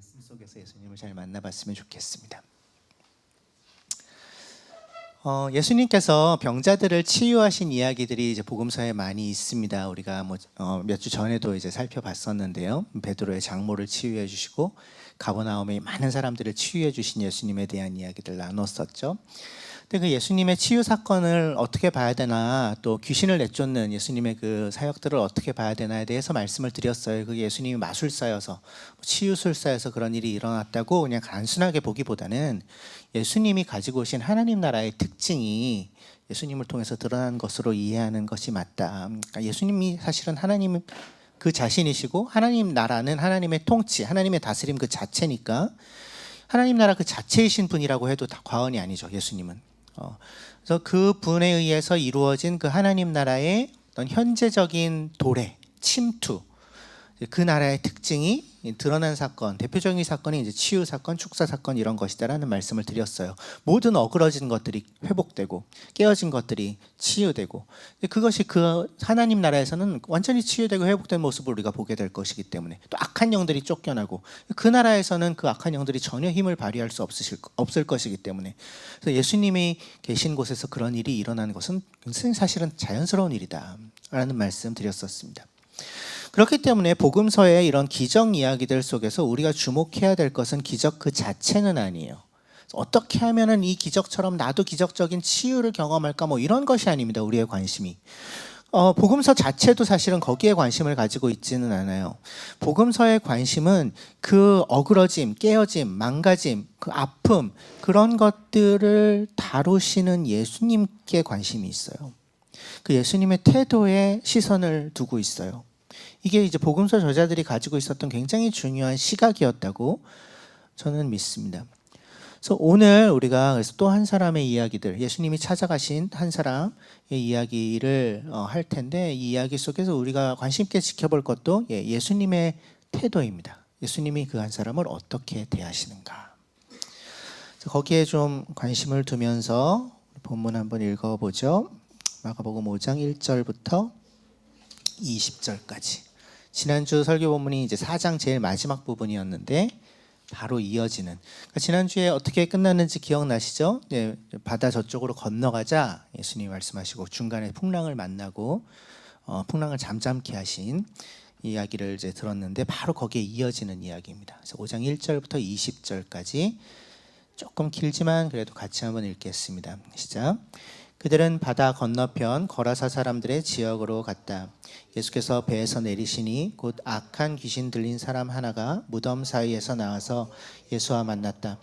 말씀 속에서 예수님을 잘 만나봤으면 좋겠습니다. 예수님께서 병자들을 치유하신 이야기들이 이제 복음서에 많이 있습니다. 우리가 몇 주 전에도 이제 살펴봤었는데요. 베드로의 장모를 치유해 주시고 가버나움에 많은 사람들을 치유해 주신 예수님에 대한 이야기들 나눴었죠. 근데 그 예수님의 치유 사건을 어떻게 봐야 되나, 또 귀신을 내쫓는 예수님의 그 사역들을 어떻게 봐야 되나에 대해서 말씀을 드렸어요. 그게 예수님이 마술사여서, 치유술사여서 그런 일이 일어났다고 그냥 단순하게 보기보다는 예수님이 가지고 오신 하나님 나라의 특징이 예수님을 통해서 드러난 것으로 이해하는 것이 맞다. 그러니까 예수님이 사실은 하나님 그 자신이시고, 하나님 나라는 하나님의 통치, 하나님의 다스림 그 자체니까 하나님 나라 그 자체이신 분이라고 해도 다 과언이 아니죠. 예수님은. 그래서 그 분에 의해서 이루어진 그 하나님 나라의 어떤 현재적인 도래, 침투, 그 나라의 특징이 드러난 사건, 대표적인 사건이 이제 치유 사건, 축사 사건 이런 것이다라는 말씀을 드렸어요. 모든 어그러진 것들이 회복되고 깨어진 것들이 치유되고, 그것이 그 하나님 나라에서는 완전히 치유되고 회복된 모습을 우리가 보게 될 것이기 때문에, 또 악한 영들이 쫓겨나고 그 나라에서는 그 악한 영들이 전혀 힘을 발휘할 수 없을 것이기 때문에, 그래서 예수님이 계신 곳에서 그런 일이 일어나는 것은 굉장히 사실은 자연스러운 일이다라는 말씀 드렸었습니다. 그렇기 때문에 복음서의 이런 기적 이야기들 속에서 우리가 주목해야 될 것은 기적 그 자체는 아니에요. 어떻게 하면은 이 기적처럼 나도 기적적인 치유를 경험할까, 이런 것이 아닙니다. 우리의 관심이. 복음서 자체도 사실은 거기에 관심을 가지고 있지는 않아요. 복음서의 관심은 그 어그러짐, 깨어짐, 망가짐, 그 아픔, 그런 것들을 다루시는 예수님께 관심이 있어요. 그 예수님의 태도에 시선을 두고 있어요. 이게 이제 복음서 저자들이 가지고 있었던 굉장히 중요한 시각이었다고 저는 믿습니다. 그래서 오늘 우리가 그래서 또 한 사람의 이야기들, 예수님이 찾아가신 한 사람의 이야기를 할 텐데, 이 이야기 속에서 우리가 관심 있게 지켜볼 것도 예수님의 태도입니다. 예수님이 그 한 사람을 어떻게 대하시는가. 거기에 좀 관심을 두면서 본문 한번 읽어보죠. 마가복음 5장 1절부터 20절까지. 지난주 설교 본문이 이제 4장 제일 마지막 부분이었는데 바로 이어지는, 그러니까 지난주에 어떻게 끝났는지 기억나시죠? 네, 바다 저쪽으로 건너가자 예수님이 말씀하시고 중간에 풍랑을 만나고 풍랑을 잠잠케 하신 이야기를 이제 들었는데, 바로 거기에 이어지는 이야기입니다. 그래서 5장 1절부터 20절까지 조금 길지만 그래도 같이 한번 읽겠습니다. 시작. 그들은 바다 건너편 거라사 사람들의 지역으로 갔다. 예수께서 배에서 내리시니 곧 악한 귀신 들린 사람 하나가 무덤 사이에서 나와서 예수와 만났다.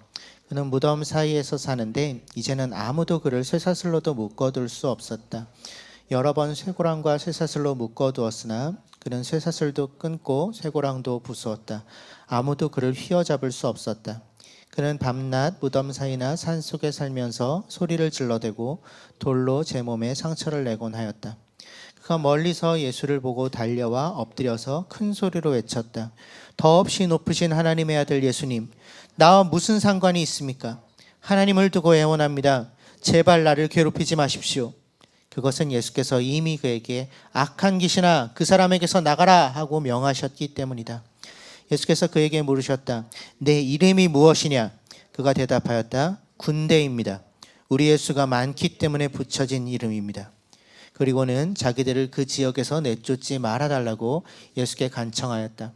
그는 무덤 사이에서 사는데 이제는 아무도 그를 쇠사슬로도 묶어둘 수 없었다. 여러 번 쇠고랑과 쇠사슬로 묶어두었으나 그는 쇠사슬도 끊고 쇠고랑도 부수었다. 아무도 그를 휘어잡을 수 없었다. 그는 밤낮 무덤 사이나 산속에 살면서 소리를 질러대고 돌로 제 몸에 상처를 내곤 하였다. 그가 멀리서 예수를 보고 달려와 엎드려서 큰 소리로 외쳤다. 더없이 높으신 하나님의 아들 예수님, 나와 무슨 상관이 있습니까? 하나님을 두고 애원합니다. 제발 나를 괴롭히지 마십시오. 그것은 예수께서 이미 그에게 악한 귀신아 그 사람에게서 나가라 하고 명하셨기 때문이다. 예수께서 그에게 물으셨다. 내 이름이 무엇이냐? 그가 대답하였다. 군대입니다. 우리 예수가 많기 때문에 붙여진 이름입니다. 그리고는 자기들을 그 지역에서 내쫓지 말아달라고 예수께 간청하였다.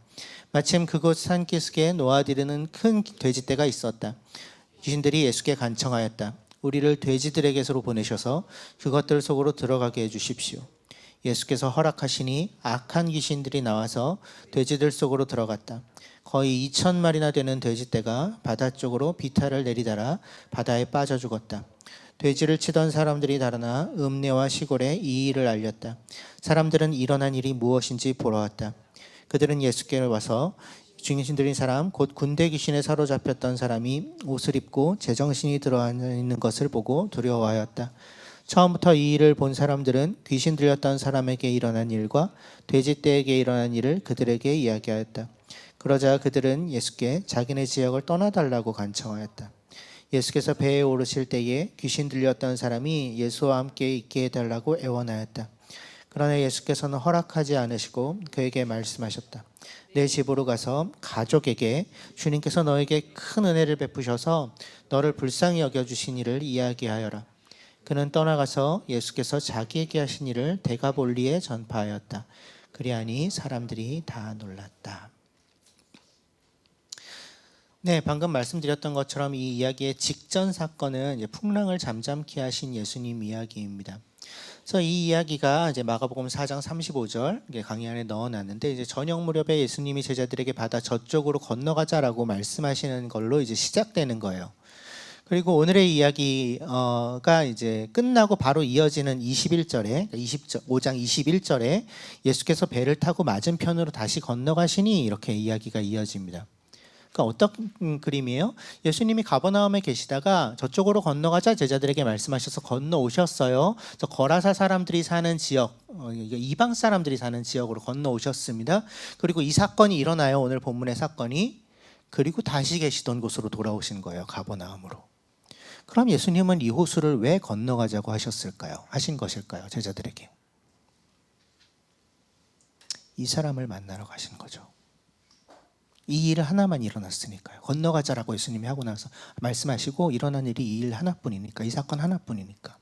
마침 그곳 산기슭에 놓아드리는 큰 돼지떼가 있었다. 귀신들이 예수께 간청하였다. 우리를 돼지들에게로 보내셔서 그것들 속으로 들어가게 해주십시오. 예수께서 허락하시니 악한 귀신들이 나와서 돼지들 속으로 들어갔다. 거의 2,000마리나 되는 돼지떼가 바다 쪽으로 비탈을 내리달아 바다에 빠져 죽었다. 돼지를 치던 사람들이 달아나 읍내와 시골에 이 일을 알렸다. 사람들은 일어난 일이 무엇인지 보러 왔다. 그들은 예수께 와서 귀신 들린 사람, 곧 군대 귀신에 사로잡혔던 사람이 옷을 입고 제정신이 들어앉아 있는 것을 보고 두려워하였다. 처음부터 이 일을 본 사람들은 귀신 들렸던 사람에게 일어난 일과 돼지떼에게 일어난 일을 그들에게 이야기하였다. 그러자 그들은 예수께 자기네 지역을 떠나달라고 간청하였다. 예수께서 배에 오르실 때에 귀신 들렸던 사람이 예수와 함께 있게 해달라고 애원하였다. 그러나 예수께서는 허락하지 않으시고 그에게 말씀하셨다. 내 집으로 가서 가족에게 주님께서 너에게 큰 은혜를 베푸셔서 너를 불쌍히 여겨주신 일을 이야기하여라. 그는 떠나가서 예수께서 자기에게 하신 일을 데가볼리에 전파하였다. 그리하니 사람들이 다 놀랐다. 네, 방금 말씀드렸던 것처럼 이 이야기의 직전 사건은 이제 풍랑을 잠잠케 하신 예수님 이야기입니다. 그래서 이 이야기가 이제 마가복음 4장 35절 강의 안에 넣어놨는데, 이제 저녁 무렵에 예수님이 제자들에게 바다 저쪽으로 건너가자라고 말씀하시는 걸로 이제 시작되는 거예요. 그리고 오늘의 이야기가 이제 끝나고 바로 이어지는 21절에 5장 21절에 예수께서 배를 타고 맞은편으로 다시 건너가시니 이렇게 이야기가 이어집니다. 그러니까 어떤 그림이에요? 예수님이 가버나움에 계시다가 저쪽으로 건너가자 제자들에게 말씀하셔서 건너오셨어요. 그래서 거라사 사람들이 사는 지역, 이방 사람들이 사는 지역으로 건너오셨습니다. 그리고 이 사건이 일어나요. 오늘 본문의 사건이. 그리고 다시 계시던 곳으로 돌아오신 거예요. 가버나움으로. 그럼 예수님은 이 호수를 왜 건너가자고 하신 것일까요? 제자들에게. 이 사람을 만나러 가신 거죠. 이 일 하나만 일어났으니까요. 건너가자라고 예수님이 하고 나서 말씀하시고 일어난 일이 이 일 하나뿐이니까, 이 사건 하나뿐이니까.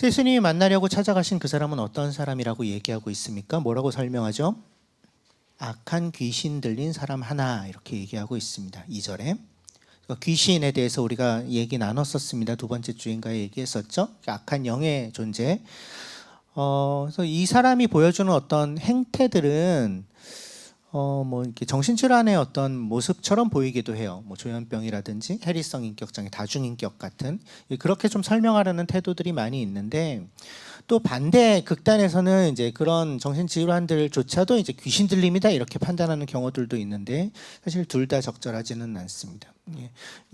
예수님이 만나려고 찾아가신 그 사람은 어떤 사람이라고 얘기하고 있습니까? 뭐라고 설명하죠? 악한 귀신 들린 사람 하나, 이렇게 얘기하고 있습니다. 2절에. 귀신에 대해서 우리가 얘기 나눴었습니다. 두 번째 주인가에 얘기했었죠. 악한 영의 존재. 그래서 이 사람이 보여주는 어떤 행태들은 이렇게 정신질환의 어떤 모습처럼 보이기도 해요. 조현병이라든지 해리성 인격장애, 다중인격 같은, 그렇게 좀 설명하려는 태도들이 많이 있는데, 또 반대 극단에서는 이제 그런 정신질환들조차도 이제 귀신 들림이다 이렇게 판단하는 경우들도 있는데, 사실 둘 다 적절하지는 않습니다.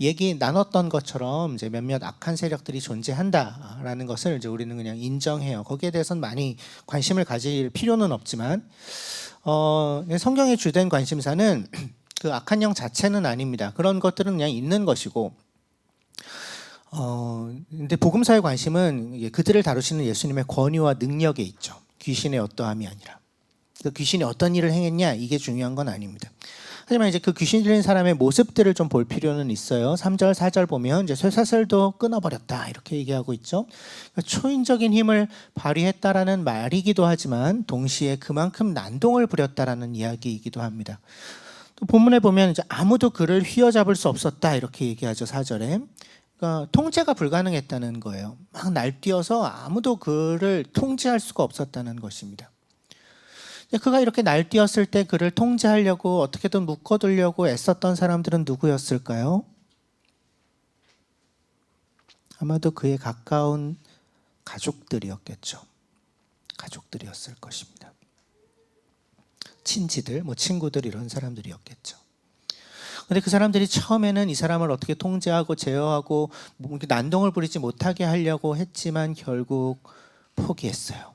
얘기 나눴던 것처럼 이제 몇몇 악한 세력들이 존재한다라는 것을 이제 우리는 그냥 인정해요. 거기에 대해서는 많이 관심을 가질 필요는 없지만, 성경의 주된 관심사는 그 악한 영 자체는 아닙니다. 그런 것들은 그냥 있는 것이고, 근데 복음사의 관심은 그들을 다루시는 예수님의 권위와 능력에 있죠. 귀신의 어떠함이 아니라. 그 귀신이 어떤 일을 행했냐, 이게 중요한 건 아닙니다. 하지만 이제 그 귀신 들린 사람의 모습들을 좀 볼 필요는 있어요. 3절, 4절 보면 이제 쇠사슬도 끊어버렸다 이렇게 얘기하고 있죠. 그러니까 초인적인 힘을 발휘했다라는 말이기도 하지만 동시에 그만큼 난동을 부렸다라는 이야기이기도 합니다. 또 본문에 보면 이제 아무도 그를 휘어잡을 수 없었다 이렇게 얘기하죠. 4절에. 그러니까 통제가 불가능했다는 거예요. 막 날뛰어서 아무도 그를 통제할 수가 없었다는 것입니다. 그가 이렇게 날뛰었을 때 그를 통제하려고 어떻게든 묶어두려고 애썼던 사람들은 누구였을까요? 아마도 그의 가까운 가족들이었겠죠. 가족들이었을 것입니다. 친지들, 친구들, 이런 사람들이었겠죠. 근데 그 사람들이 처음에는 이 사람을 어떻게 통제하고 제어하고 난동을 부리지 못하게 하려고 했지만 결국 포기했어요.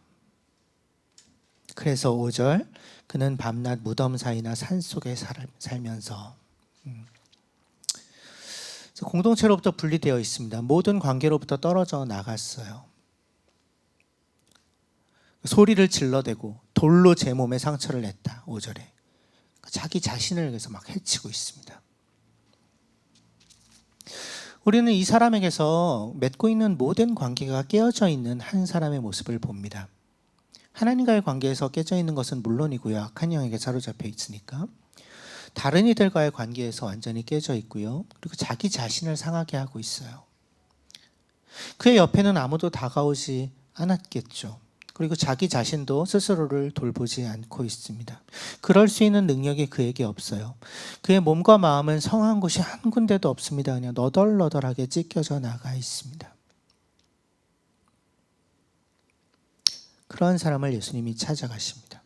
그래서 5절, 그는 밤낮 무덤 사이나 산속에 살면서 공동체로부터 분리되어 있습니다. 모든 관계로부터 떨어져 나갔어요. 소리를 질러대고 돌로 제 몸에 상처를 냈다. 5절에. 자기 자신을 위해서 막 해치고 있습니다. 우리는 이 사람에게서 맺고 있는 모든 관계가 깨어져 있는 한 사람의 모습을 봅니다. 하나님과의 관계에서 깨져 있는 것은 물론이고요. 악한 영에게 사로잡혀 있으니까. 다른 이들과의 관계에서 완전히 깨져 있고요. 그리고 자기 자신을 상하게 하고 있어요. 그의 옆에는 아무도 다가오지 않았겠죠. 그리고 자기 자신도 스스로를 돌보지 않고 있습니다. 그럴 수 있는 능력이 그에게 없어요. 그의 몸과 마음은 성한 곳이 한 군데도 없습니다. 그냥 너덜너덜하게 찢겨져 나가 있습니다. 그런 사람을 예수님이 찾아가십니다.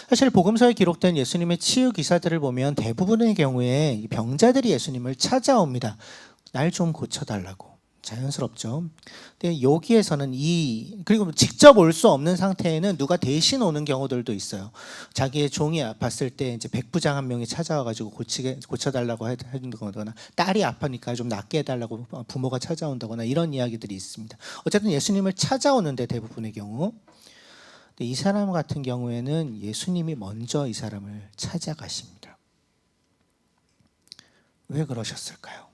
사실 복음서에 기록된 예수님의 치유 기사들을 보면 대부분의 경우에 병자들이 예수님을 찾아옵니다. 날 좀 고쳐달라고, 자연스럽죠. 근데 여기에서는 그리고 직접 올 수 없는 상태에는 누가 대신 오는 경우들도 있어요. 자기의 종이 아팠을 때 이제 백부장 한 명이 찾아와가지고 고쳐달라고 해준 거거나, 딸이 아프니까 좀 낫게 해달라고 부모가 찾아온다거나 이런 이야기들이 있습니다. 어쨌든 예수님을 찾아오는데 대부분의 경우. 근데 이 사람 같은 경우에는 예수님이 먼저 이 사람을 찾아가십니다. 왜 그러셨을까요?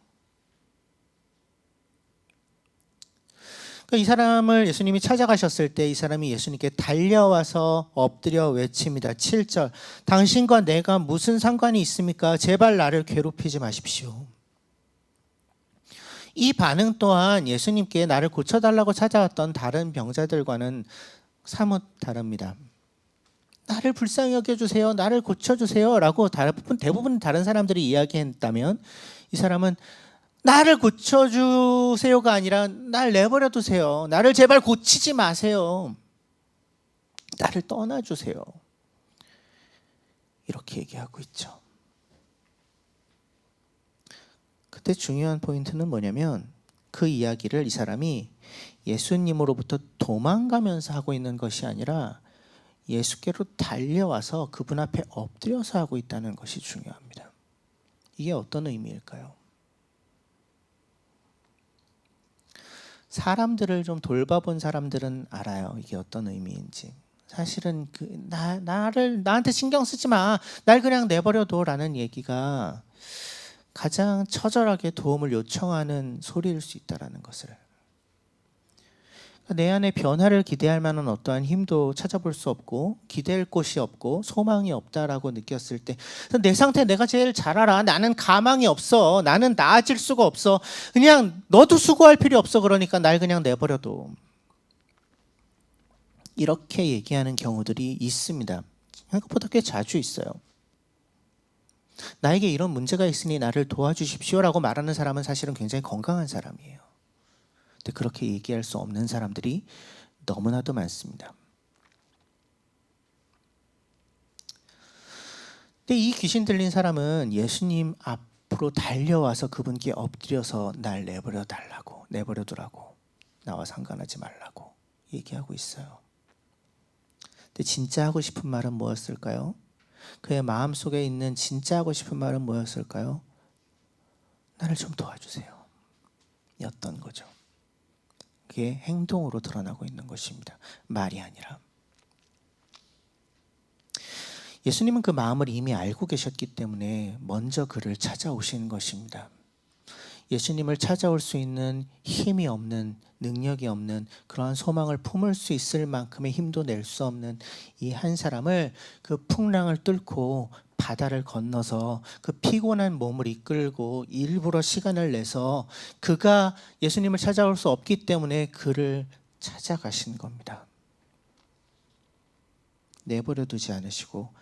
이 사람을 예수님이 찾아가셨을 때 이 사람이 예수님께 달려와서 엎드려 외칩니다. 7절, 당신과 내가 무슨 상관이 있습니까? 제발 나를 괴롭히지 마십시오. 이 반응 또한 예수님께 나를 고쳐달라고 찾아왔던 다른 병자들과는 사뭇 다릅니다. 나를 불쌍히 여겨주세요, 나를 고쳐주세요 라고 대부분 다른 사람들이 이야기했다면, 이 사람은 나를 고쳐주세요가 아니라 날 내버려 두세요, 나를 제발 고치지 마세요, 나를 떠나주세요, 이렇게 얘기하고 있죠. 그때 중요한 포인트는 뭐냐면, 그 이야기를 이 사람이 예수님으로부터 도망가면서 하고 있는 것이 아니라 예수께로 달려와서 그분 앞에 엎드려서 하고 있다는 것이 중요합니다. 이게 어떤 의미일까요? 사람들을 좀 돌봐본 사람들은 알아요, 이게 어떤 의미인지. 사실은 나한테 신경 쓰지 마, 날 그냥 내버려둬라는 얘기가 가장 처절하게 도움을 요청하는 소리일 수 있다는 것을, 내 안에 변화를 기대할 만한 어떠한 힘도 찾아볼 수 없고 기댈 곳이 없고 소망이 없다라고 느꼈을 때, 내 상태 내가 제일 잘 알아, 나는 가망이 없어, 나는 나아질 수가 없어, 그냥 너도 수고할 필요 없어, 그러니까 날 그냥 내버려둬, 이렇게 얘기하는 경우들이 있습니다. 생각보다 꽤 자주 있어요. 나에게 이런 문제가 있으니 나를 도와주십시오라고 말하는 사람은 사실은 굉장히 건강한 사람이에요. 근데 그렇게 얘기할 수 없는 사람들이 너무나도 많습니다. 근데 이 귀신 들린 사람은 예수님 앞으로 달려와서 그분께 엎드려서 날 내버려두라고, 나와 상관하지 말라고 얘기하고 있어요. 근데 진짜 하고 싶은 말은 뭐였을까요? 그의 마음속에 있는 진짜 하고 싶은 말은 뭐였을까요? 나를 좀 도와주세요 였던 거죠. 그게 행동으로 드러나고 있는 것입니다. 말이 아니라. 예수님은 그 마음을 이미 알고 계셨기 때문에 먼저 그를 찾아오신 것입니다. 예수님을 찾아올 수 있는 힘이 없는, 능력이 없는, 그러한 소망을 품을 수 있을 만큼의 힘도 낼 수 없는 이 한 사람을 그 풍랑을 뚫고 바다를 건너서 그 피곤한 몸을 이끌고 일부러 시간을 내서, 그가 예수님을 찾아올 수 없기 때문에 그를 찾아가신 겁니다. 내버려 두지 않으시고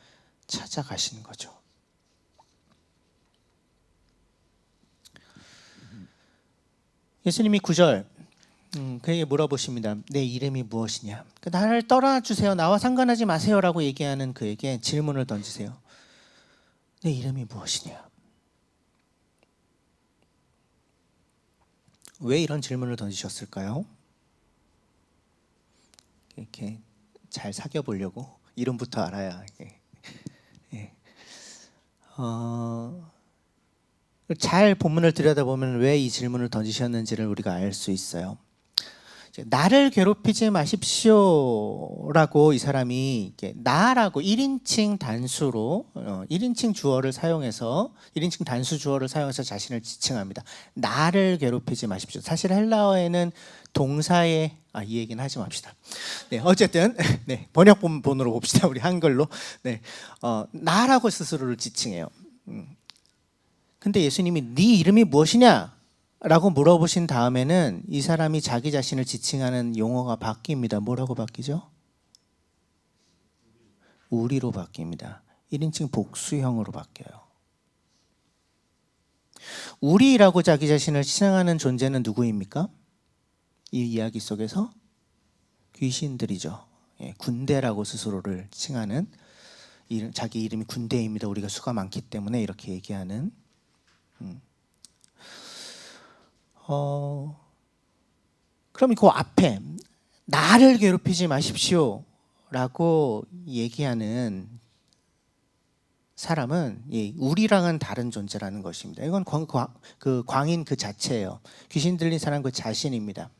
찾아가신 거죠. 예수님이 9절 그에게 물어보십니다. 내 이름이 무엇이냐? 나를 떠나주세요, 나와 상관하지 마세요 라고 얘기하는 그에게 질문을 던지세요. 내 이름이 무엇이냐? 왜 이런 질문을 던지셨을까요? 이렇게 잘 사귀어보려고? 이름부터 알아야. 잘 본문을 들여다보면 왜 이 질문을 던지셨는지를 우리가 알 수 있어요. 나를 괴롭히지 마십시오라고 이 사람이 나라고 1인칭 단수로 1인칭 주어를 사용해서 1인칭 단수 주어를 사용해서 자신을 지칭합니다. 나를 괴롭히지 마십시오. 사실 헬라어에는 동사의 이 얘기는 하지 맙시다. 네, 어쨌든 네, 번역본으로 봅시다. 우리 한글로. 네, 나라고 스스로를 지칭해요. 근데 예수님이 네 이름이 무엇이냐? 라고 물어보신 다음에는 이 사람이 자기 자신을 지칭하는 용어가 바뀝니다. 뭐라고 바뀌죠? 우리로 바뀝니다. 1인칭 복수형으로 바뀌어요. 우리라고 자기 자신을 칭하는 존재는 누구입니까? 이 이야기 속에서 귀신들이죠. 군대라고 스스로를 칭하는, 자기 이름이 군대입니다, 우리가 수가 많기 때문에 이렇게 얘기하는. 그럼 그 앞에 나를 괴롭히지 마십시오 라고 얘기하는 사람은 우리랑은 다른 존재라는 것입니다. 이건 그 광인 그 자체예요. 귀신 들린 사람 그 자신입니다.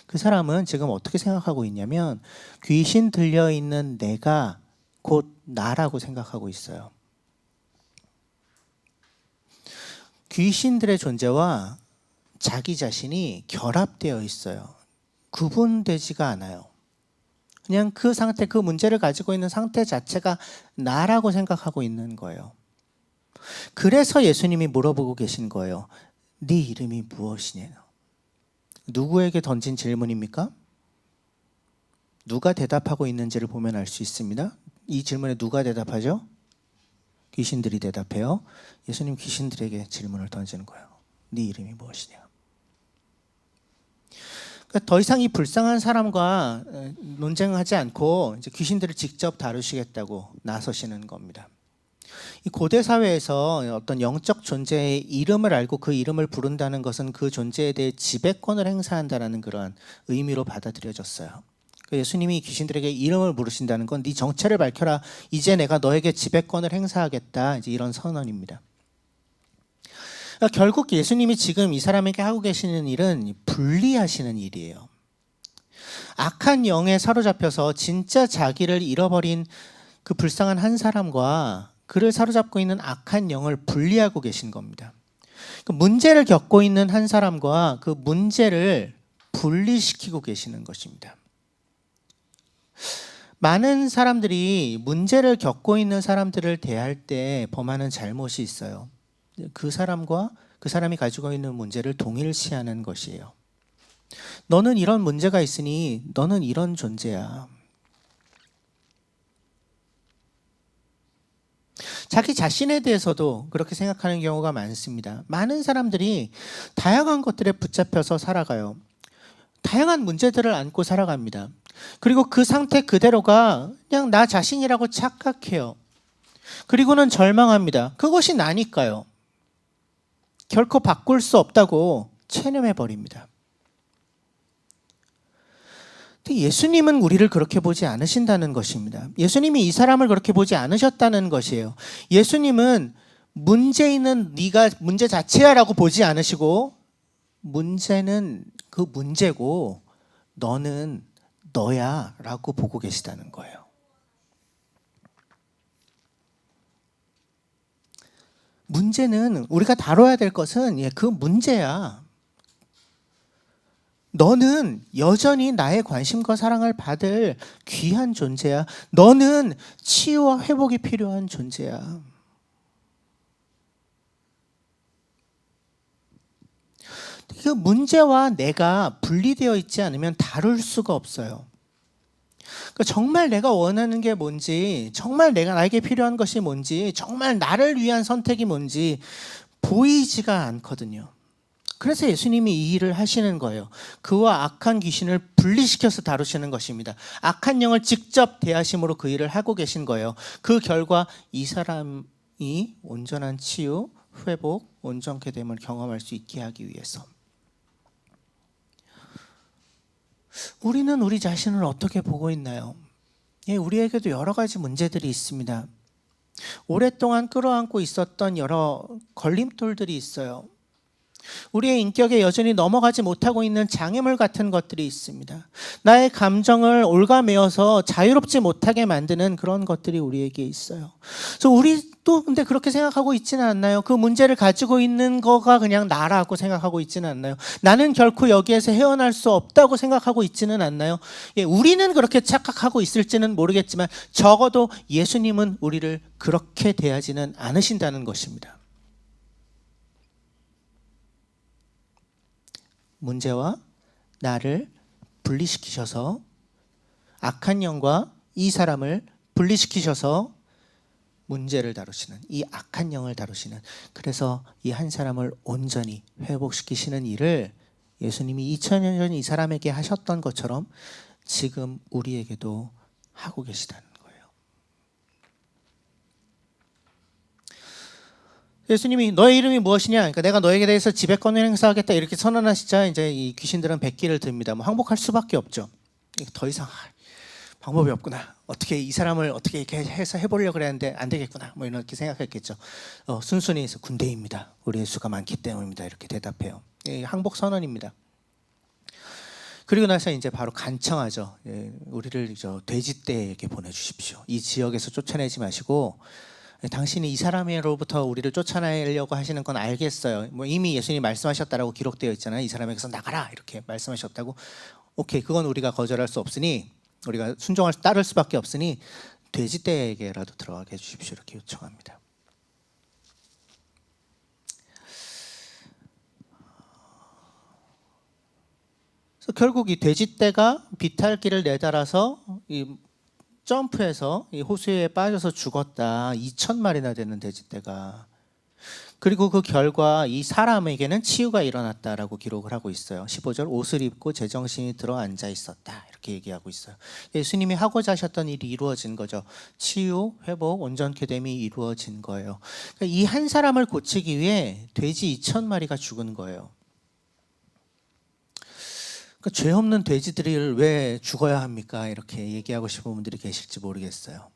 그 사람은 지금 어떻게 생각하고 있냐면 귀신 들려 있는 내가 곧 나라고 생각하고 있어요. 귀신들의 존재와 자기 자신이 결합되어 있어요. 구분되지가 않아요. 그냥 그 상태, 그 문제를 가지고 있는 상태 자체가 나라고 생각하고 있는 거예요. 그래서 예수님이 물어보고 계신 거예요. 네 이름이 무엇이냐? 누구에게 던진 질문입니까? 누가 대답하고 있는지를 보면 알 수 있습니다. 이 질문에 누가 대답하죠? 귀신들이 대답해요. 예수님 귀신들에게 질문을 던지는 거예요. 네 이름이 무엇이냐? 그러니까 더 이상 이 불쌍한 사람과 논쟁하지 않고 이제 귀신들을 직접 다루시겠다고 나서시는 겁니다. 이 고대 사회에서 어떤 영적 존재의 이름을 알고 그 이름을 부른다는 것은 그 존재에 대해 지배권을 행사한다는 그런 의미로 받아들여졌어요. 예수님이 귀신들에게 이름을 부르신다는 건 네 정체를 밝혀라. 이제 내가 너에게 지배권을 행사하겠다. 이제 이런 선언입니다. 그러니까 결국 예수님이 지금 이 사람에게 하고 계시는 일은 분리하시는 일이에요. 악한 영에 사로잡혀서 진짜 자기를 잃어버린 그 불쌍한 한 사람과 그를 사로잡고 있는 악한 영을 분리하고 계신 겁니다. 그 문제를 겪고 있는 한 사람과 그 문제를 분리시키고 계시는 것입니다. 많은 사람들이 문제를 겪고 있는 사람들을 대할 때 범하는 잘못이 있어요. 그 사람과 그 사람이 가지고 있는 문제를 동일시하는 것이에요. 너는 이런 문제가 있으니 너는 이런 존재야. 자기 자신에 대해서도 그렇게 생각하는 경우가 많습니다. 많은 사람들이 다양한 것들에 붙잡혀서 살아가요. 다양한 문제들을 안고 살아갑니다. 그리고 그 상태 그대로가 그냥 나 자신이라고 착각해요. 그리고는 절망합니다. 그것이 나니까요. 결코 바꿀 수 없다고 체념해버립니다. 예수님은 우리를 그렇게 보지 않으신다는 것입니다. 예수님이 이 사람을 그렇게 보지 않으셨다는 것이에요. 예수님은 문제 있는 네가 문제 자체야 라고 보지 않으시고 문제는 그 문제고 너는 너야 라고 보고 계시다는 거예요. 문제는 우리가 다뤄야 될 것은 그 문제야. 너는 여전히 나의 관심과 사랑을 받을 귀한 존재야. 너는 치유와 회복이 필요한 존재야. 그 문제와 내가 분리되어 있지 않으면 다룰 수가 없어요. 정말 내가 원하는 게 뭔지, 정말 나에게 필요한 것이 뭔지, 정말 나를 위한 선택이 뭔지 보이지가 않거든요. 그래서 예수님이 이 일을 하시는 거예요. 그와 악한 귀신을 분리시켜서 다루시는 것입니다. 악한 영을 직접 대하심으로 그 일을 하고 계신 거예요. 그 결과 이 사람이 온전한 치유, 회복, 온전케 됨을 경험할 수 있게 하기 위해서. 우리는 우리 자신을 어떻게 보고 있나요? 우리에게도 여러 가지 문제들이 있습니다. 오랫동안 끌어안고 있었던 여러 걸림돌들이 있어요. 우리의 인격에 여전히 넘어가지 못하고 있는 장애물 같은 것들이 있습니다. 나의 감정을 올가매어서 자유롭지 못하게 만드는 그런 것들이 우리에게 있어요. 그래서 우리도 근데 그렇게 생각하고 있지는 않나요? 그 문제를 가지고 있는 거가 그냥 나라고 생각하고 있지는 않나요? 나는 결코 여기에서 헤어날 수 없다고 생각하고 있지는 않나요? 우리는 그렇게 착각하고 있을지는 모르겠지만 적어도 예수님은 우리를 그렇게 대하지는 않으신다는 것입니다. 문제와 나를 분리시키셔서 악한 영과 이 사람을 분리시키셔서 문제를 다루시는, 이 악한 영을 다루시는, 그래서 이 한 사람을 온전히 회복시키시는 일을 예수님이 2000년 전 이 사람에게 하셨던 것처럼 지금 우리에게도 하고 계시다는 거예요. 예수님이 너의 이름이 무엇이냐? 그러니까 내가 너에게 대해서 지배권을 행사하겠다 이렇게 선언하시자 이제 이 귀신들은 백기를 듭니다. 뭐 항복할 수밖에 없죠. 더 이상 방법이 없구나. 어떻게 이 사람을 어떻게 이렇게 해서 해보려고 그랬는데 안 되겠구나. 뭐 이렇게 생각했겠죠. 순순히 해서 군대입니다. 우리의 수가 많기 때문입니다. 이렇게 대답해요. 항복 선언입니다. 그리고 나서 이제 바로 간청하죠. 우리를 돼지떼에게 보내주십시오. 이 지역에서 쫓아내지 마시고 당신이 이 사람으로부터 우리를 쫓아내려고 하시는 건 알겠어요. 뭐 이미 예수님이 말씀하셨다라고 기록되어 있잖아요. 이 사람에게서 나가라 이렇게 말씀하셨다고. 오케이, 그건 우리가 거절할 수 없으니 우리가 따를 수밖에 없으니 돼지떼에게라도 들어가게 해주십시오. 이렇게 요청합니다. 그래서 결국 이 돼지떼가 비탈길을 내달아서 이 점프해서 이 호수에 빠져서 죽었다. 2,000마리나 되는 돼지떼가. 그리고 그 결과 이 사람에게는 치유가 일어났다라고 기록을 하고 있어요. 15절 옷을 입고 제정신이 들어 앉아 있었다. 이렇게 얘기하고 있어요. 예수님이 하고자 하셨던 일이 이루어진 거죠. 치유, 회복, 온전케 됨이 이루어진 거예요. 그러니까 이 한 사람을 고치기 위해 돼지 2,000마리가 죽은 거예요. 그러니까 죄 없는 돼지들을 왜 죽어야 합니까? 이렇게 얘기하고 싶은 분들이 계실지 모르겠어요.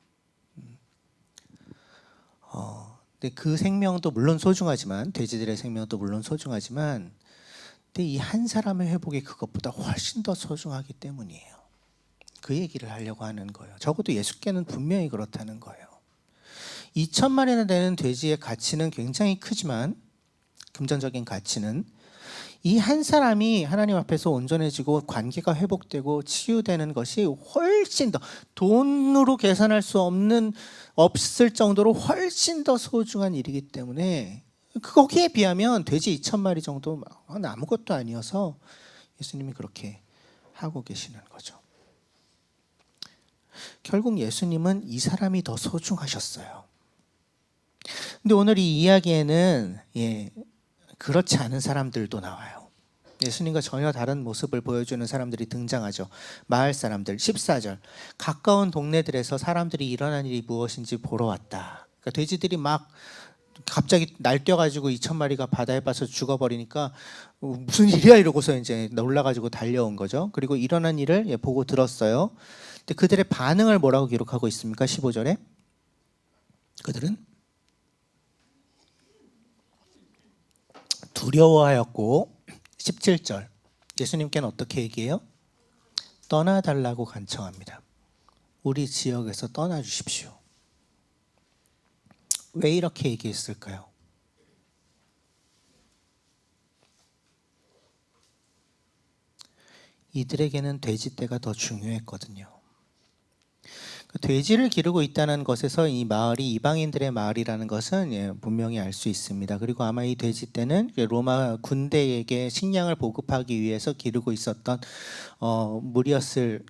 근데 그 생명도 물론 소중하지만 돼지들의 생명도 물론 소중하지만 근데 이 한 사람의 회복이 그것보다 훨씬 더 소중하기 때문이에요. 그 얘기를 하려고 하는 거예요. 적어도 예수께는 분명히 그렇다는 거예요. 2,000마리나 되는 돼지의 가치는 굉장히 크지만 금전적인 가치는 이 한 사람이 하나님 앞에서 온전해지고 관계가 회복되고 치유되는 것이 훨씬 더 돈으로 계산할 수 없을 정도로 훨씬 더 소중한 일이기 때문에 거기에 비하면 돼지 2,000마리 정도 아무것도 아니어서 예수님이 그렇게 하고 계시는 거죠. 결국 예수님은 이 사람이 더 소중하셨어요. 근데 오늘 이 이야기에는 그렇지 않은 사람들도 나와요. 예수님과 전혀 다른 모습을 보여주는 사람들이 등장하죠. 마을 사람들. 14절. 가까운 동네들에서 사람들이 일어난 일이 무엇인지 보러 왔다. 그러니까 돼지들이 막 갑자기 날뛰어가지고 2,000마리가 바다에 빠져 죽어버리니까 무슨 일이야 이러고서 이제 놀라가지고 달려온 거죠. 그리고 일어난 일을 보고 들었어요. 근데 그들의 반응을 뭐라고 기록하고 있습니까? 15절에 그들은 두려워하였고 17절 예수님께는 어떻게 얘기해요? 떠나달라고 간청합니다. 우리 지역에서 떠나주십시오. 왜 이렇게 얘기했을까요? 이들에게는 돼지떼가 더 중요했거든요. 돼지를 기르고 있다는 것에서 이 마을이 이방인들의 마을이라는 것은 분명히 알 수 있습니다. 그리고 아마 이 돼지떼는 로마 군대에게 식량을 보급하기 위해서 기르고 있었던 무리였을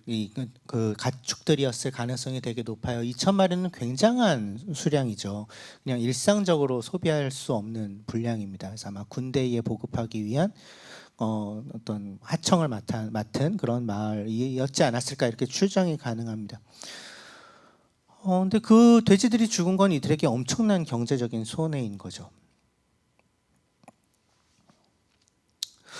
그 가축들이었을 가능성이 되게 높아요. 2,000마리는 굉장한 수량이죠. 그냥 일상적으로 소비할 수 없는 분량입니다. 그래서 아마 군대에 보급하기 위한 어떤 하청을 맡은 그런 마을이었지 않았을까 이렇게 추정이 가능합니다. 근데 그 돼지들이 죽은 건 이들에게 엄청난 경제적인 손해인 거죠.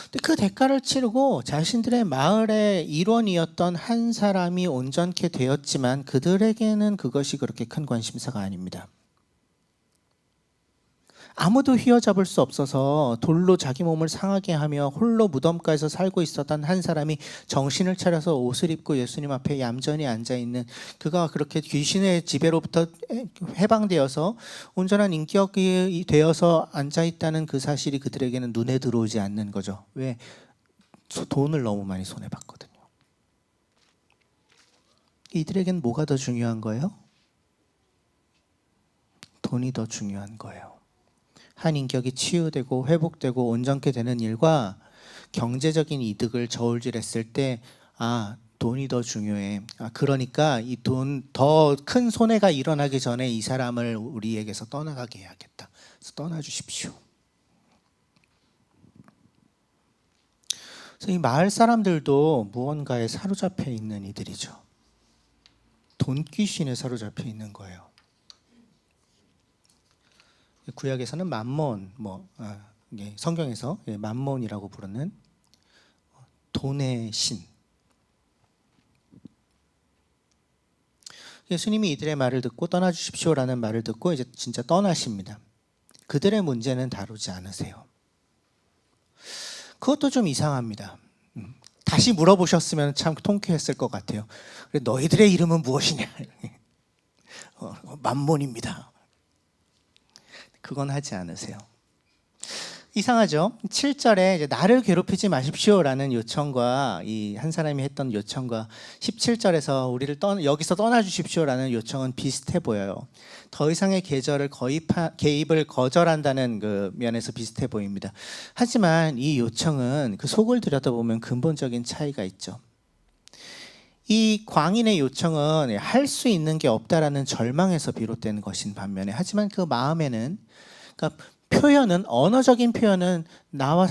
근데 그 대가를 치르고 자신들의 마을의 일원이었던 한 사람이 온전케 되었지만 그들에게는 그것이 그렇게 큰 관심사가 아닙니다. 아무도 휘어잡을 수 없어서 돌로 자기 몸을 상하게 하며 홀로 무덤가에서 살고 있었던 한 사람이 정신을 차려서 옷을 입고 예수님 앞에 얌전히 앉아있는, 그가 그렇게 귀신의 지배로부터 해방되어서 온전한 인격이 되어서 앉아있다는 그 사실이 그들에게는 눈에 들어오지 않는 거죠. 왜? 돈을 너무 많이 손해봤거든요. 이들에겐 뭐가 더 중요한 거예요? 돈이 더 중요한 거예요. 한 인격이 치유되고 회복되고 온전케 되는 일과 경제적인 이득을 저울질했을 때 돈이 더 중요해. 그러니까 이 돈 더 큰 손해가 일어나기 전에 이 사람을 우리에게서 떠나가게 해야겠다. 그래서 떠나주십시오. 그래서 이 마을 사람들도 무언가에 사로잡혀 있는 이들이죠. 돈 귀신에 사로잡혀 있는 거예요. 구약에서는 맘몬, 성경에서 맘몬이라고 부르는 돈의 신. 예수님이 이들의 말을 듣고 떠나주십시오라는 말을 듣고 이제 진짜 떠나십니다. 그들의 문제는 다루지 않으세요. 그것도 좀 이상합니다. 다시 물어보셨으면 참 통쾌했을 것 같아요. 너희들의 이름은 무엇이냐? 맘몬입니다. 그건 하지 않으세요. 이상하죠? 7절에 이제 나를 괴롭히지 마십시오라는 요청과 이 한 사람이 했던 요청과 17절에서 우리를 여기서 떠나주십시오라는 요청은 비슷해 보여요. 더 이상의 개입을 거절한다는 그 면에서 비슷해 보입니다. 하지만 이 요청은 그 속을 들여다보면 근본적인 차이가 있죠. 이 광인의 요청은 할 수 있는 게 없다라는 절망에서 비롯된 것인 반면에, 하지만 그 마음에는, 그러니까 표현은, 언어적인 표현은 나와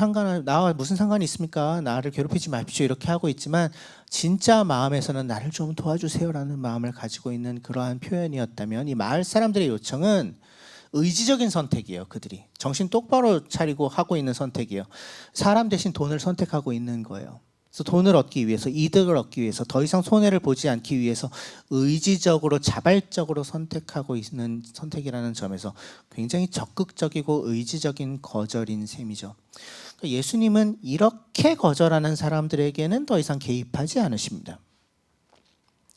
무슨 상관이 있습니까? 나를 괴롭히지 마십시오 이렇게 하고 있지만 진짜 마음에서는 나를 좀 도와주세요라는 마음을 가지고 있는 그러한 표현이었다면, 이 마을 사람들의 요청은 의지적인 선택이에요. 그들이 정신 똑바로 차리고 하고 있는 선택이에요. 사람 대신 돈을 선택하고 있는 거예요. 그래서 돈을 얻기 위해서, 이득을 얻기 위해서, 더 이상 손해를 보지 않기 위해서 의지적으로 자발적으로 선택하고 있는 선택이라는 점에서 굉장히 적극적이고 의지적인 거절인 셈이죠. 예수님은 이렇게 거절하는 사람들에게는 더 이상 개입하지 않으십니다.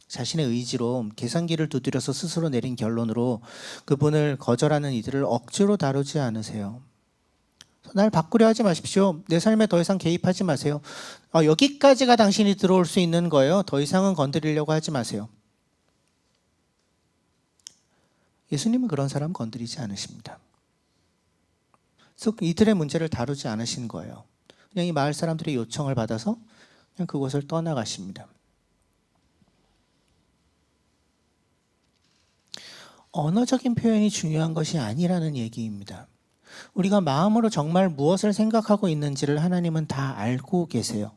자신의 의지로 계산기를 두드려서 스스로 내린 결론으로 그분을 거절하는 이들을 억지로 다루지 않으세요. 날 바꾸려 하지 마십시오. 내 삶에 더 이상 개입하지 마세요. 여기까지가 당신이 들어올 수 있는 거예요. 더 이상은 건드리려고 하지 마세요. 예수님은 그런 사람 건드리지 않으십니다. 그래서 이들의 문제를 다루지 않으신 거예요. 그냥 이 마을 사람들의 요청을 받아서 그냥 그곳을 떠나가십니다. 언어적인 표현이 중요한 것이 아니라는 얘기입니다. 우리가 마음으로 정말 무엇을 생각하고 있는지를 하나님은 다 알고 계세요.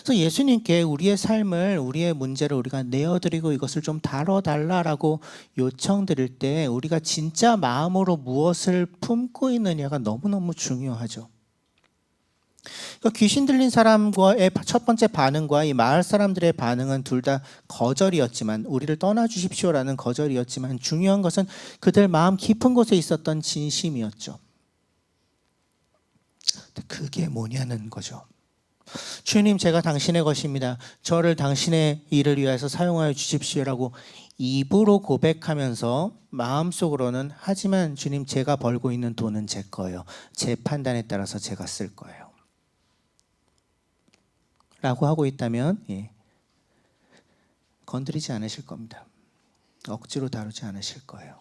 그래서 예수님께 우리의 삶을, 우리의 문제를 우리가 내어드리고 이것을 좀 다뤄달라고 요청드릴 때 우리가 진짜 마음으로 무엇을 품고 있느냐가 너무너무 중요하죠. 그러니까 귀신 들린 사람과의 첫 번째 반응과 이 마을 사람들의 반응은 둘 다 거절이었지만, 우리를 떠나주십시오라는 거절이었지만, 중요한 것은 그들 마음 깊은 곳에 있었던 진심이었죠. 그게 뭐냐는 거죠. 주님, 제가 당신의 것입니다. 저를 당신의 일을 위해서 사용하여 주십시오라고 입으로 고백하면서 마음속으로는, 하지만 주님, 제가 벌고 있는 돈은 제 거예요. 제 판단에 따라서 제가 쓸 거예요 라고 하고 있다면 건드리지 않으실 겁니다. 억지로 다루지 않으실 거예요.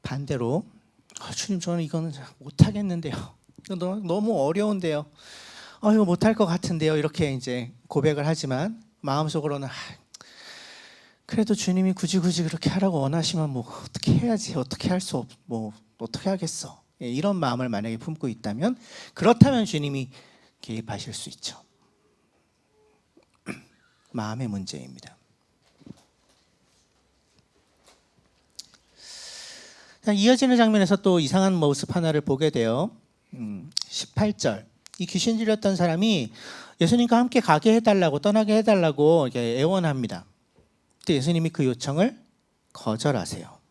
반대로, 주님, 저는 이거는 못하겠는데요. 너무 어려운데요. 이거 못할 것 같은데요. 이렇게 이제 고백을 하지만 마음속으로는 그래도 주님이 굳이 그렇게 하라고 원하시면 뭐 어떻게 해야지, 어떻게 할 수 어떻게 하겠어. 이런 마음을 만약에 품고 있다면, 그렇다면 주님이 개입하실 수 있죠. 마음의 문제입니다. 이어지는 장면에서 또 이상한 모습 하나를 보게 돼요. 18절. 이 귀신 들렸던 사람이 예수님과 함께 가게 해달라고, 떠나게 해달라고 애원합니다. 그때 예수님이 그 요청을 거절하세요.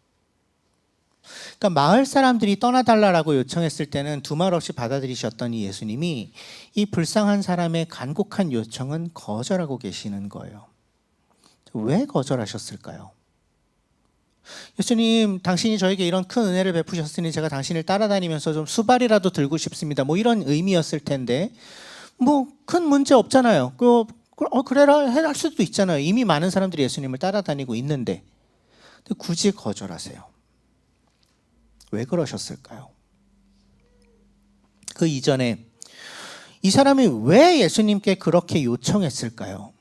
그러니까 마을 사람들이 떠나달라고 요청했을 때는 두말 없이 받아들이셨던 이 예수님이 이 불쌍한 사람의 간곡한 요청은 거절하고 계시는 거예요. 왜 거절하셨을까요? 예수님, 당신이 저에게 이런 큰 은혜를 베푸셨으니 제가 당신을 따라다니면서 좀 수발이라도 들고 싶습니다. 이런 의미였을 텐데, 큰 문제 없잖아요. 그래라 할 수도 있잖아요. 이미 많은 사람들이 예수님을 따라다니고 있는데. 근데 굳이 거절하세요. 왜 그러셨을까요? 그 이전에 이 사람이 왜 예수님께 그렇게 요청했을까요?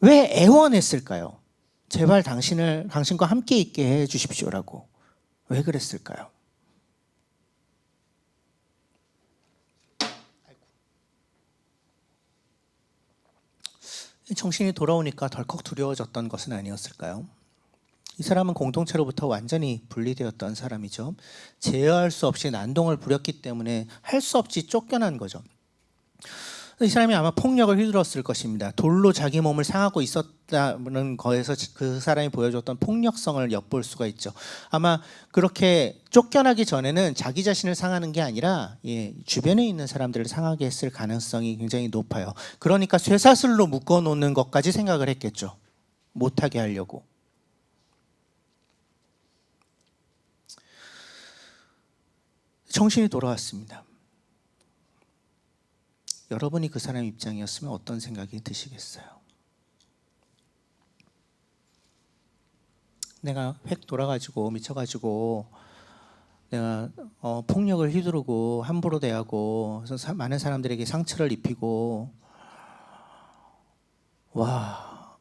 왜 애원했을까요? 제발 당신과 함께 있게 해 주십시오라고. 왜 그랬을까요? 정신이 돌아오니까 덜컥 두려워졌던 것은 아니었을까요? 이 사람은 공동체로부터 완전히 분리되었던 사람이죠. 제어할 수 없이 난동을 부렸기 때문에 할 수 없이 쫓겨난 거죠. 이 사람이 아마 폭력을 휘둘렀을 것입니다. 돌로 자기 몸을 상하고 있었다는 거에서 그 사람이 보여줬던 폭력성을 엿볼 수가 있죠. 아마 그렇게 쫓겨나기 전에는 자기 자신을 상하는 게 아니라 주변에 있는 사람들을 상하게 했을 가능성이 굉장히 높아요. 그러니까 쇠사슬로 묶어놓는 것까지 생각을 했겠죠. 못하게 하려고. 정신이 돌아왔습니다. 여러분이 그 사람 입장이었으면 어떤 생각이 드시겠어요? 내가 획 돌아가지고 미쳐가지고 내가 폭력을 휘두르고 함부로 대하고 그래서 많은 사람들에게 상처를 입히고 와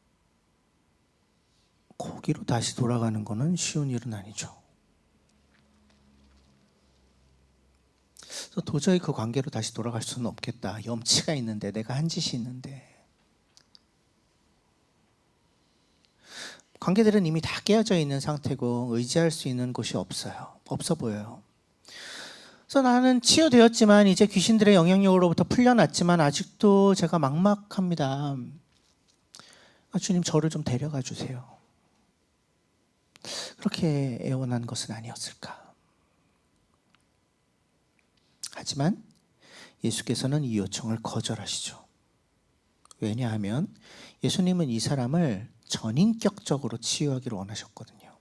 거기로 다시 돌아가는 거는 쉬운 일은 아니죠. 그래서 도저히 그 관계로 다시 돌아갈 수는 없겠다. 염치가 있는데 내가 한 짓이 있는데 관계들은 이미 다 깨어져 있는 상태고 의지할 수 있는 곳이 없어요. 없어 보여요. 그래서 나는 치유되었지만 이제 귀신들의 영향력으로부터 풀려났지만 아직도 제가 막막합니다. 주님 저를 좀 데려가 주세요. 그렇게 애원한 것은 아니었을까? 하지만 예수께서는 이 요청을 거절하시죠. 왜냐하면 예수님은 이 사람을 전인격적으로 치유하기를 원하셨거든요.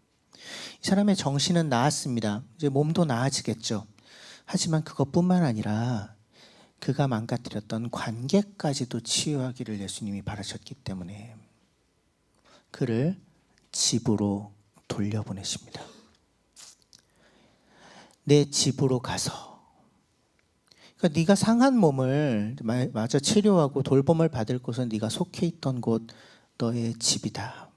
이 사람의 정신은 나았습니다. 이제 몸도 나아지겠죠. 하지만 그것뿐만 아니라 그가 망가뜨렸던 관계까지도 치유하기를 예수님이 바라셨기 때문에 그를 집으로 돌려보내십니다. 내 집으로 가서 그러니까 네가 상한 몸을 마저 치료하고 돌봄을 받을 곳은 네가 속해 있던 곳 너의 집이다.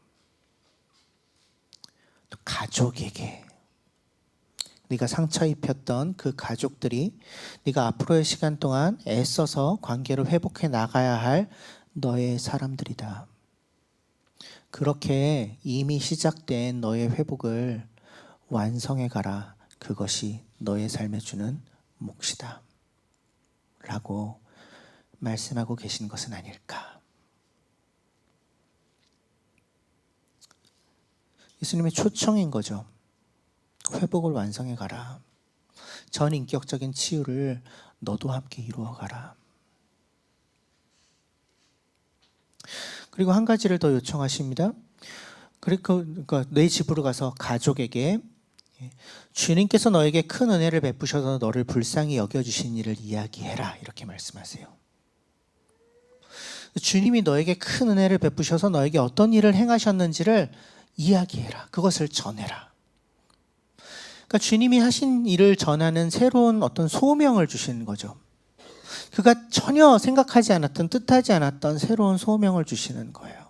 또 가족에게 네가 상처 입혔던 그 가족들이 네가 앞으로의 시간 동안 애써서 관계를 회복해 나가야 할 너의 사람들이다. 그렇게 이미 시작된 너의 회복을 완성해 가라. 그것이 너의 삶에 주는 몫이다. 라고 말씀하고 계신 것은 아닐까. 예수님의 초청인 거죠. 회복을 완성해 가라. 전인격적인 치유를 너도 함께 이루어 가라. 그리고 한 가지를 더 요청하십니다. 그러니까 내 집으로 가서 가족에게 주님께서 너에게 큰 은혜를 베푸셔서 너를 불쌍히 여겨주신 일을 이야기해라. 이렇게 말씀하세요. 주님이 너에게 큰 은혜를 베푸셔서 너에게 어떤 일을 행하셨는지를 이야기해라. 그것을 전해라. 그러니까 주님이 하신 일을 전하는 새로운 어떤 소명을 주시는 거죠. 그가 전혀 생각하지 않았던 뜻하지 않았던 새로운 소명을 주시는 거예요.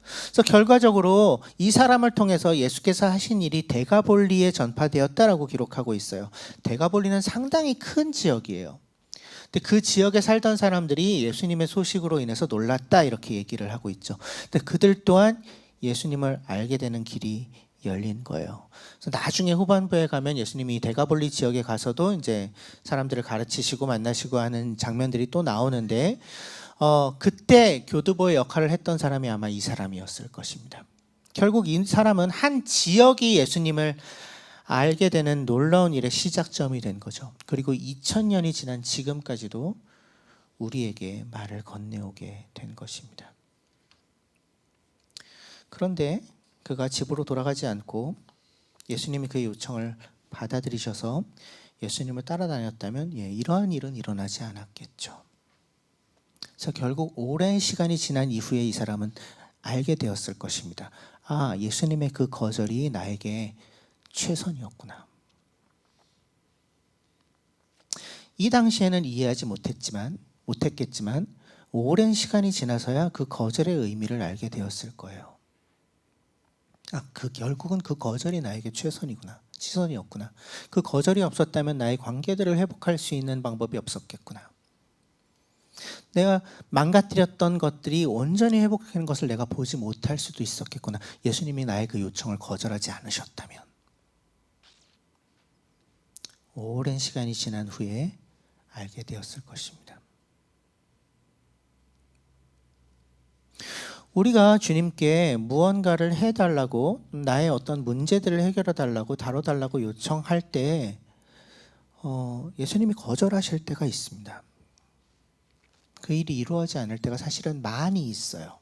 그래서 결과적으로 이 사람을 통해서 예수께서 하신 일이 데가볼리에 전파되었다라고 기록하고 있어요. 데가볼리는 상당히 큰 지역이에요. 근데 그 지역에 살던 사람들이 예수님의 소식으로 인해서 놀랐다 이렇게 얘기를 하고 있죠. 근데 그들 또한 예수님을 알게 되는 길이 열린 거예요. 그래서 나중에 후반부에 가면 예수님이 데가볼리 지역에 가서도 이제 사람들을 가르치시고 만나시고 하는 장면들이 또 나오는데 그때 교두보의 역할을 했던 사람이 아마 이 사람이었을 것입니다. 결국 이 사람은 한 지역이 예수님을 알게 되는 놀라운 일의 시작점이 된 거죠. 그리고 2000년이 지난 지금까지도 우리에게 말을 건네오게 된 것입니다. 그런데 그가 집으로 돌아가지 않고 예수님이 그의 요청을 받아들이셔서 예수님을 따라다녔다면 이러한 일은 일어나지 않았겠죠. 그래서 결국 오랜 시간이 지난 이후에 이 사람은 알게 되었을 것입니다. 아, 예수님의 그 거절이 나에게 최선이었구나. 이 당시에는 이해하지 못했겠지만 오랜 시간이 지나서야 그 거절의 의미를 알게 되었을 거예요. 결국은 그 거절이 나에게 최선이었구나. 그 거절이 없었다면 나의 관계들을 회복할 수 있는 방법이 없었겠구나. 내가 망가뜨렸던 것들이 온전히 회복하는 것을 내가 보지 못할 수도 있었겠구나. 예수님이 나의 그 요청을 거절하지 않으셨다면. 오랜 시간이 지난 후에 알게 되었을 것입니다. 우리가 주님께 무언가를 해달라고, 나의 어떤 문제들을 해결해달라고, 다뤄달라고 요청할 때 예수님이 거절하실 때가 있습니다. 그 일이 이루어지지 않을 때가 사실은 많이 있어요.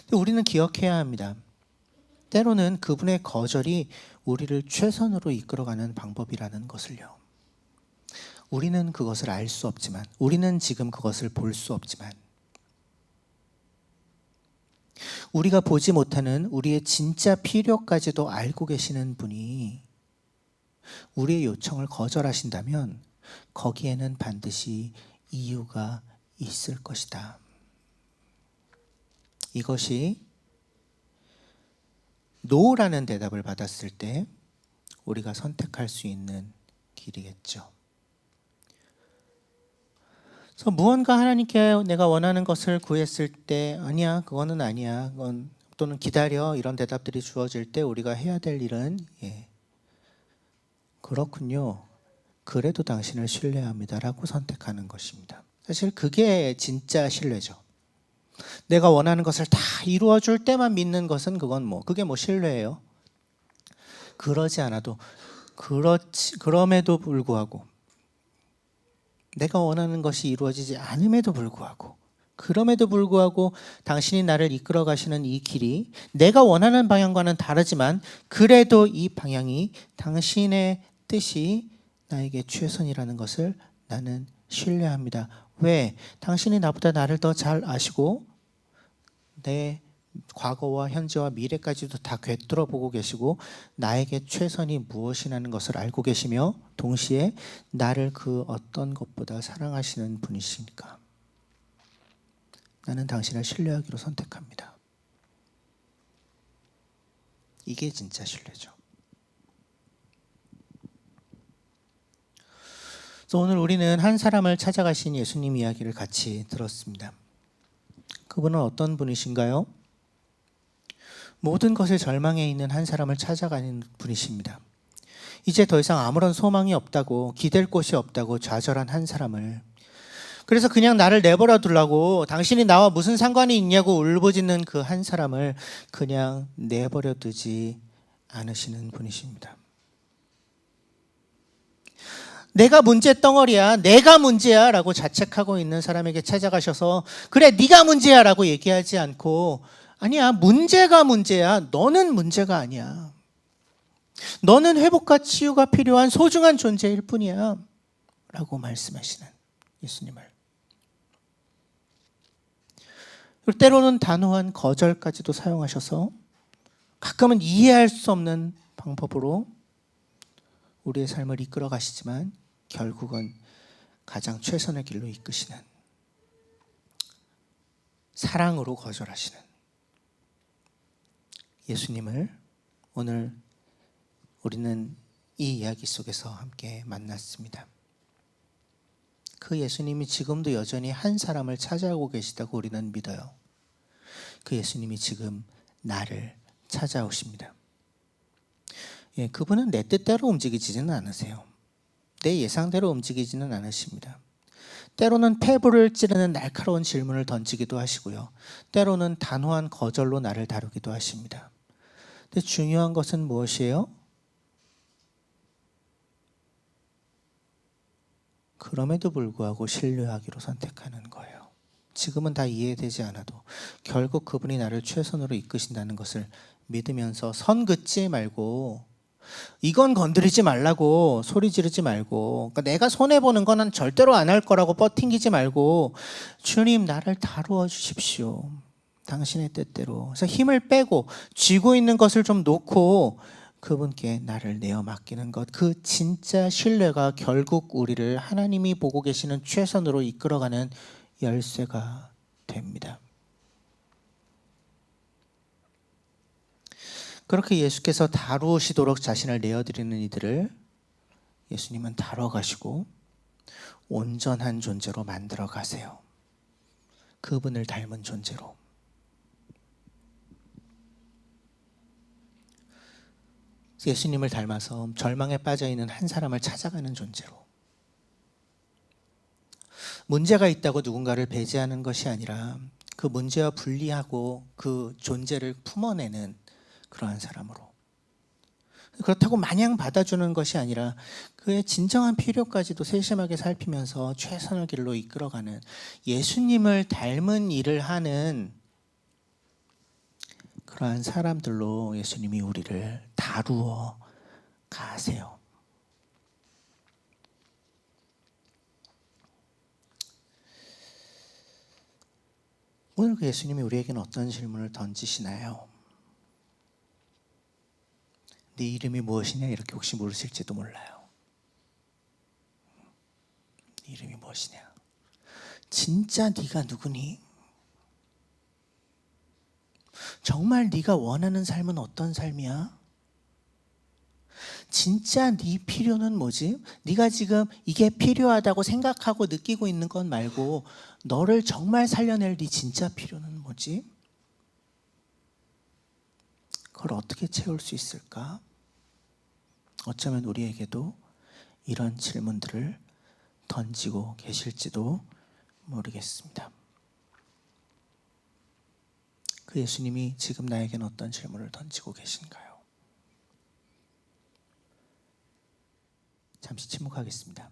근데 우리는 기억해야 합니다. 때로는 그분의 거절이 우리를 최선으로 이끌어가는 방법이라는 것을요. 우리는 그것을 알 수 없지만, 우리는 지금 그것을 볼 수 없지만, 우리가 보지 못하는 우리의 진짜 필요까지도 알고 계시는 분이 우리의 요청을 거절하신다면 거기에는 반드시 이유가 있을 것이다. 이것이 노라는 대답을 받았을 때 우리가 선택할 수 있는 길이겠죠. 그래서 무언가 하나님께 내가 원하는 것을 구했을 때 아니야, 그거는 아니야, 또는 기다려, 이런 대답들이 주어질 때 우리가 해야 될 일은 그렇군요, 그래도 당신을 신뢰합니다라고 선택하는 것입니다. 사실 그게 진짜 신뢰죠. 내가 원하는 것을 다 이루어줄 때만 믿는 것은 그게 신뢰예요. 그러지 않아도, 그럼에도 불구하고, 내가 원하는 것이 이루어지지 않음에도 불구하고, 그럼에도 불구하고 당신이 나를 이끌어 가시는 이 길이 내가 원하는 방향과는 다르지만 그래도 이 방향이 당신의 뜻이 나에게 최선이라는 것을 나는 신뢰합니다. 왜? 당신이 나보다 나를 더 잘 아시고 내 과거와 현재와 미래까지도 다 꿰뚫어 보고 계시고 나에게 최선이 무엇이라는 것을 알고 계시며 동시에 나를 그 어떤 것보다 사랑하시는 분이시니까 나는 당신을 신뢰하기로 선택합니다. 이게 진짜 신뢰죠. 그래서 오늘 우리는 한 사람을 찾아가신 예수님 이야기를 같이 들었습니다. 그분은 어떤 분이신가요? 모든 것에 절망해 있는 한 사람을 찾아가는 분이십니다. 이제 더 이상 아무런 소망이 없다고, 기댈 곳이 없다고 좌절한 한 사람을, 그래서 그냥 나를 내버려 두려고, 당신이 나와 무슨 상관이 있냐고 울부짖는 그 한 사람을 그냥 내버려 두지 않으시는 분이십니다. 내가 문제 덩어리야, 내가 문제야 라고 자책하고 있는 사람에게 찾아가셔서 그래, 네가 문제야 라고 얘기하지 않고, 아니야, 문제가 문제야, 너는 문제가 아니야, 너는 회복과 치유가 필요한 소중한 존재일 뿐이야 라고 말씀하시는 예수님을, 그리고 때로는 단호한 거절까지도 사용하셔서 가끔은 이해할 수 없는 방법으로 우리의 삶을 이끌어 가시지만 결국은 가장 최선의 길로 이끄시는, 사랑으로 거절하시는 예수님을 오늘 우리는 이 이야기 속에서 함께 만났습니다. 그 예수님이 지금도 여전히 한 사람을 찾아오고 계시다고 우리는 믿어요. 그 예수님이 지금 나를 찾아오십니다. 그분은 내 뜻대로 움직이지는 않으세요. 내 예상대로 움직이지는 않으십니다. 때로는 폐부를 찌르는 날카로운 질문을 던지기도 하시고요. 때로는 단호한 거절로 나를 다루기도 하십니다. 근데 중요한 것은 무엇이에요? 그럼에도 불구하고 신뢰하기로 선택하는 거예요. 지금은 다 이해되지 않아도 결국 그분이 나를 최선으로 이끄신다는 것을 믿으면서 선 긋지 말고, 이건 건드리지 말라고 소리 지르지 말고, 그러니까 내가 손해보는 건 절대로 안 할 거라고 버팅기지 말고, 주님 나를 다루어 주십시오, 당신의 뜻대로. 그래서 힘을 빼고 쥐고 있는 것을 좀 놓고 그분께 나를 내어 맡기는 것, 그 진짜 신뢰가 결국 우리를 하나님이 보고 계시는 최선으로 이끌어가는 열쇠가 됩니다. 그렇게 예수께서 다루시도록 자신을 내어드리는 이들을 예수님은 다뤄가시고 온전한 존재로 만들어 가세요. 그분을 닮은 존재로. 예수님을 닮아서 절망에 빠져 있는 한 사람을 찾아가는 존재로. 문제가 있다고 누군가를 배제하는 것이 아니라 그 문제와 분리하고 그 존재를 품어내는 그러한 사람으로. 그렇다고 마냥 받아주는 것이 아니라 그의 진정한 필요까지도 세심하게 살피면서 최선의 길로 이끌어가는 예수님을 닮은 일을 하는 그러한 사람들로 예수님이 우리를 다루어 가세요. 오늘 그 예수님이 우리에게는 어떤 질문을 던지시나요? 네 이름이 무엇이냐 이렇게 혹시 물으실지도 몰라요. 네 이름이 무엇이냐? 진짜 네가 누구니? 정말 네가 원하는 삶은 어떤 삶이야? 진짜 네 필요는 뭐지? 네가 지금 이게 필요하다고 생각하고 느끼고 있는 것 말고 너를 정말 살려낼 네 진짜 필요는 뭐지? 그걸 어떻게 채울 수 있을까? 어쩌면 우리에게도 이런 질문들을 던지고 계실지도 모르겠습니다. 그 예수님이 지금 나에게는 어떤 질문을 던지고 계신가요? 잠시 침묵하겠습니다.